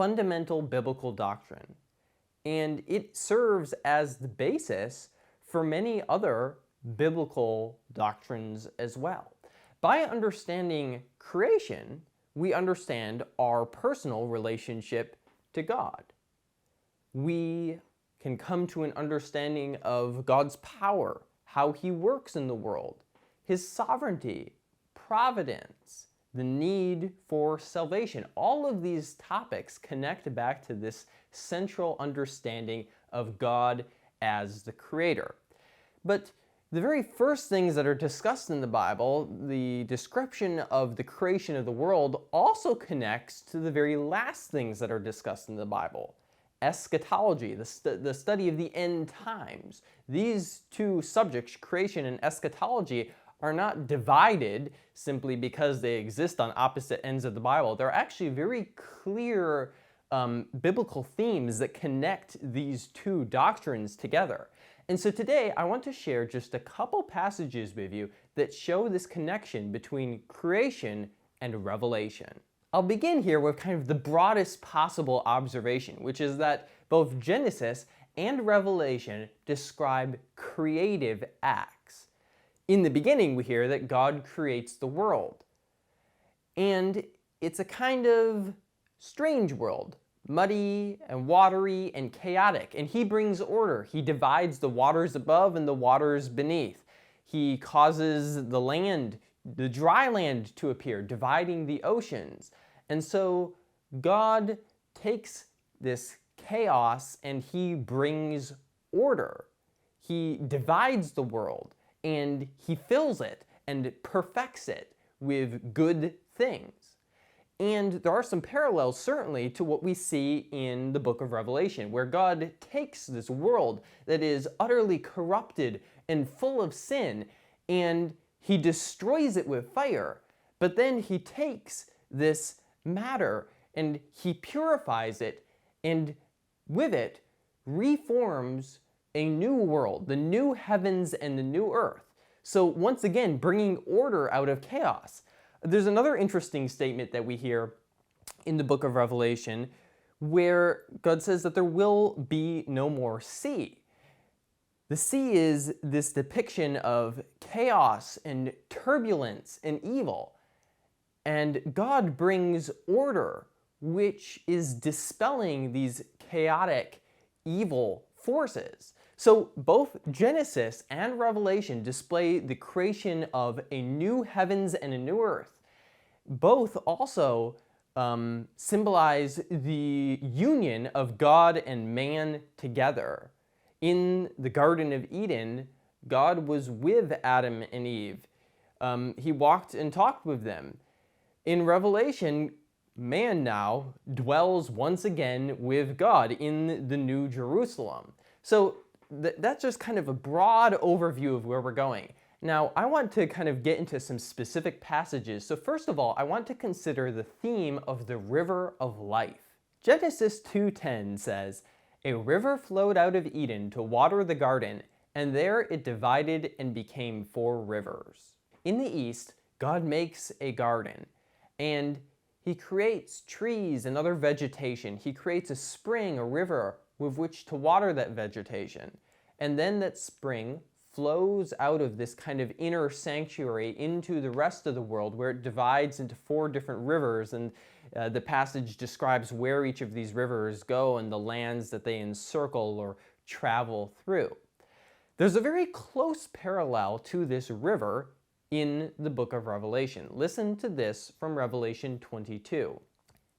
fundamental biblical doctrine, and it serves as the basis for many other biblical doctrines as well. By understanding creation, we understand our personal relationship to God. We can come to an understanding of God's power, how He works in the world, His sovereignty, providence, the need for salvation. All of these topics connect back to this central understanding of God as the Creator. But the very first things that are discussed in the Bible, the description of the creation of the world, also connects to the very last things that are discussed in the Bible. Eschatology, the study of the end times. These two subjects, creation and eschatology, are not divided simply because they exist on opposite ends of the Bible. They're actually very clear biblical themes that connect these two doctrines together. And so today I want to share just a couple passages with you that show this connection between creation and revelation. I'll begin here with kind of the broadest possible observation, which is that both Genesis and Revelation describe creative acts. In the beginning, we hear that God creates the world. And it's a kind of strange world, muddy and watery and chaotic. And He brings order. He divides the waters above and the waters beneath. He causes the land, the dry land, to appear, dividing the oceans. And so God takes this chaos and He brings order. He divides the world and He fills it and perfects it with good things. And there are some parallels, certainly, to what we see in the book of Revelation, where God takes this world that is utterly corrupted and full of sin, and He destroys it with fire. But then He takes this matter and He purifies it, and with it reforms a new world, the new heavens and the new earth. So once again, bringing order out of chaos. There's another interesting statement that we hear in the book of Revelation where God says that there will be no more sea. The sea is this depiction of chaos and turbulence and evil. And God brings order, which is dispelling these chaotic, evil forces. So both Genesis and Revelation display the creation of a new heavens and a new earth. Both also symbolize the union of God and man together. In the Garden of Eden, God was with Adam and Eve. He walked and talked with them. In Revelation, man now dwells once again with God in the New Jerusalem. So that's just kind of a broad overview of where we're going. Now, I want to kind of get into some specific passages. So first of all, I want to consider the theme of the river of life. Genesis 2:10 says, "A river flowed out of Eden to water the garden, and there it divided and became 4 rivers." In the east, God makes a garden, and He creates trees and other vegetation. He creates a spring, a river, with which to water that vegetation. And then that spring flows out of this kind of inner sanctuary into the rest of the world, where it divides into 4 different rivers, and the passage describes where each of these rivers go and the lands that they encircle or travel through. There's a very close parallel to this river in the book of Revelation. Listen to this from Revelation 22.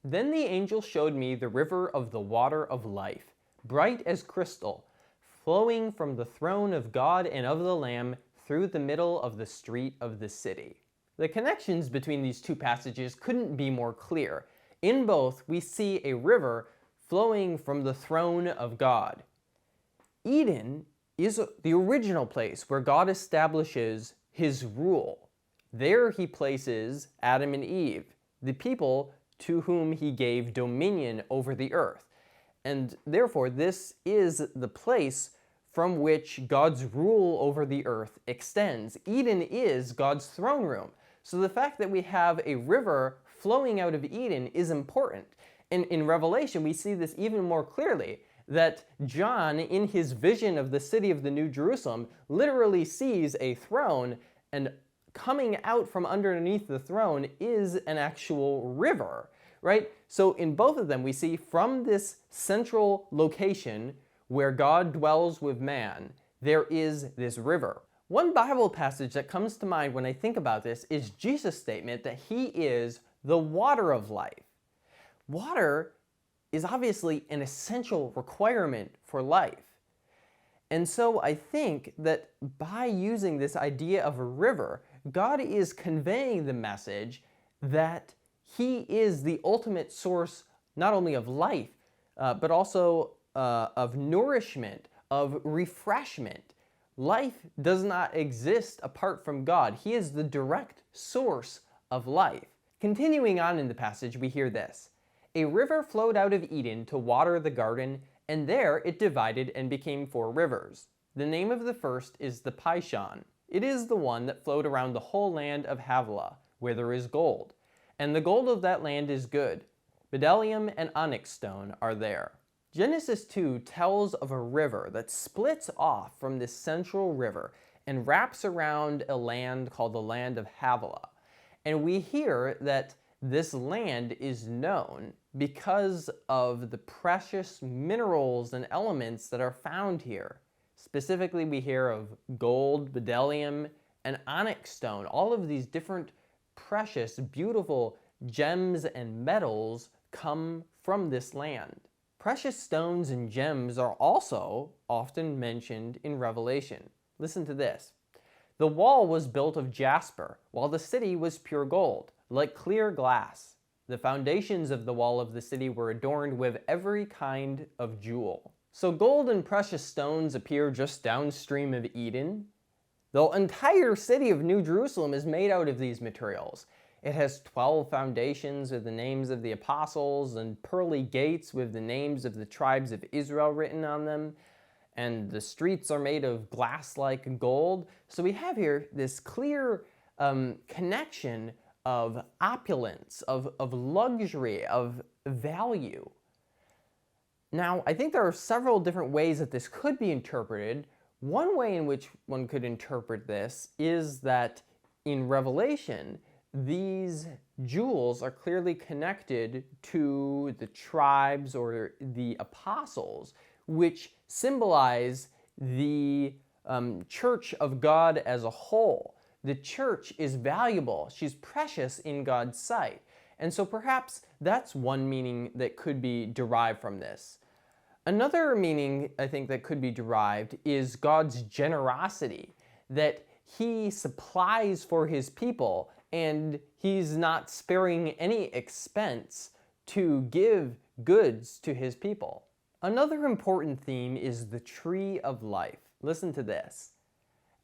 "Then the angel showed me the river of the water of life, bright as crystal, flowing from the throne of God and of the Lamb through the middle of the street of the city." The connections between these two passages couldn't be more clear. In both, we see a river flowing from the throne of God. Eden is the original place where God establishes His rule. There He places Adam and Eve, the people to whom He gave dominion over the earth. And therefore, this is the place from which God's rule over the earth extends. Eden is God's throne room. So the fact that we have a river flowing out of Eden is important. In Revelation, we see this even more clearly, that John, in his vision of the city of the New Jerusalem, literally sees a throne, and coming out from underneath the throne is an actual river, right? So in both of them, we see from this central location where God dwells with man, there is this river. One Bible passage that comes to mind when I think about this is Jesus' statement that he is the water of life. Water is obviously an essential requirement for life. And so I think that by using this idea of a river, God is conveying the message that he is the ultimate source not only of life, but also of nourishment, of refreshment. Life does not exist apart from God. He is the direct source of life. Continuing on in the passage, we hear this. A river flowed out of Eden to water the garden, and there it divided and became 4 rivers. The name of the first is the Pishon. It is the one that flowed around the whole land of Havilah, where there is gold. And the gold of that land is good. Bdellium and onyx stone are there. Genesis 2 tells of a river that splits off from this central river and wraps around a land called the land of Havilah. And we hear that this land is known because of the precious minerals and elements that are found here. Specifically, we hear of gold, bdellium, and onyx stone. All of these different precious, beautiful gems and metals come from this land. Precious stones and gems are also often mentioned in Revelation. Listen to this. The wall was built of jasper, while the city was pure gold, like clear glass. The foundations of the wall of the city were adorned with every kind of jewel. So gold and precious stones appear just downstream of Eden. The entire city of New Jerusalem is made out of these materials. It has 12 foundations with the names of the apostles and pearly gates with the names of the tribes of Israel written on them. And the streets are made of glass-like gold. So we have here this clear connection of opulence, of luxury, of value. Now, I think there are several different ways that this could be interpreted. One way in which one could interpret this is that in Revelation, these jewels are clearly connected to the tribes or the apostles, which symbolize the church of God as a whole. The church is valuable. She's precious in God's sight. And so perhaps that's one meaning that could be derived from this. Another meaning I think that could be derived is God's generosity, that he supplies for his people and he's not sparing any expense to give goods to his people. Another important theme is the tree of life. Listen to this.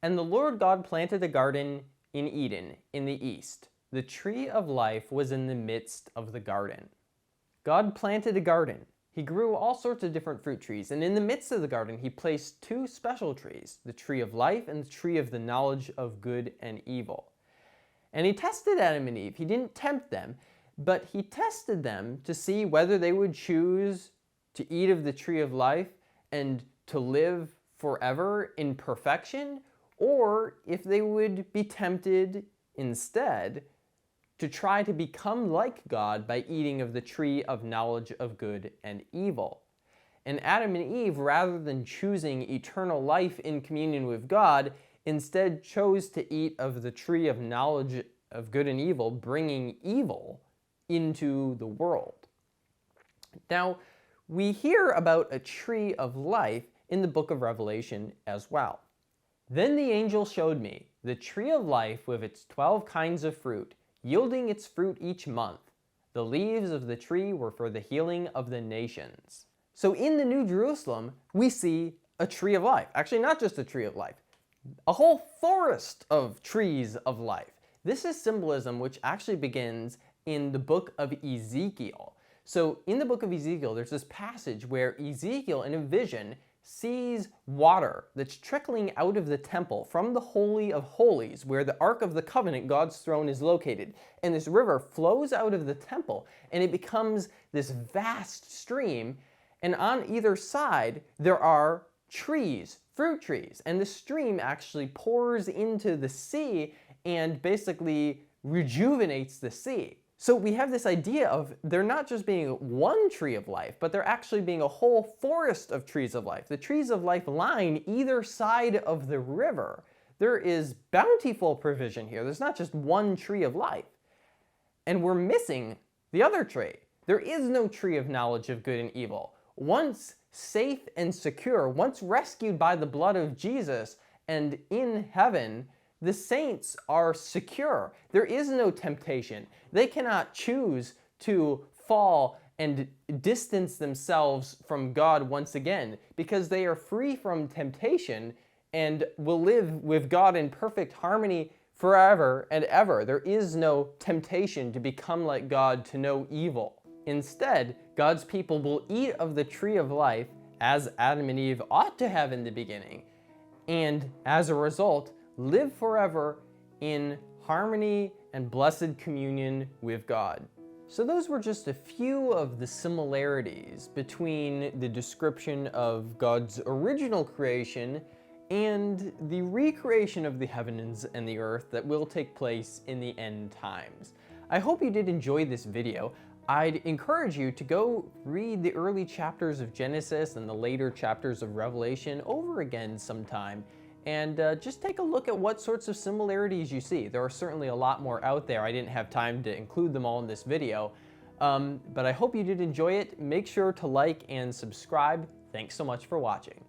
And the Lord God planted a garden in Eden in the east. The tree of life was in the midst of the garden. God planted a garden. He grew all sorts of different fruit trees, and in the midst of the garden, he placed 2 special trees, the tree of life and the tree of the knowledge of good and evil. And he tested Adam and Eve. He didn't tempt them, but he tested them to see whether they would choose to eat of the tree of life and to live forever in perfection, or if they would be tempted instead to try to become like God by eating of the tree of knowledge of good and evil. And Adam and Eve, rather than choosing eternal life in communion with God, instead chose to eat of the tree of knowledge of good and evil, bringing evil into the world. Now, we hear about a tree of life in the book of Revelation as well. Then the angel showed me the tree of life with its 12 kinds of fruit, yielding its fruit each month. The leaves of the tree were for the healing of the nations. So in the New Jerusalem, we see a tree of life. Actually, not just a tree of life, a whole forest of trees of life. This is symbolism which actually begins in the book of Ezekiel. So in the book of Ezekiel, there's this passage where Ezekiel, in a vision, sees water that's trickling out of the temple from the Holy of Holies, where the Ark of the Covenant, God's throne, is located. And this river flows out of the temple, and it becomes this vast stream. And on either side, there are trees, fruit trees. And the stream actually pours into the sea and basically rejuvenates the sea. So we have this idea of there not just being one tree of life, but there actually being a whole forest of trees of life. The trees of life line either side of the river. There is bountiful provision here. There's not just one tree of life. And we're missing the other tree. There is no tree of knowledge of good and evil. Once safe and secure, once rescued by the blood of Jesus and in heaven, the saints are secure. There is no temptation. They cannot choose to fall and distance themselves from God once again, because they are free from temptation and will live with God in perfect harmony forever and ever. There is no temptation to become like God, to know evil. Instead, God's people will eat of the tree of life, as Adam and Eve ought to have in the beginning, and as a result, live forever in harmony and blessed communion with God. So those were just a few of the similarities between the description of God's original creation and the recreation of the heavens and the earth that will take place in the end times. I hope you did enjoy this video. I'd encourage you to go read the early chapters of Genesis and the later chapters of Revelation over again sometime, and just take a look at what sorts of similarities you see. There are certainly a lot more out there. I didn't have time to include them all in this video, but I hope you did enjoy it. Make sure to like and subscribe. Thanks so much for watching.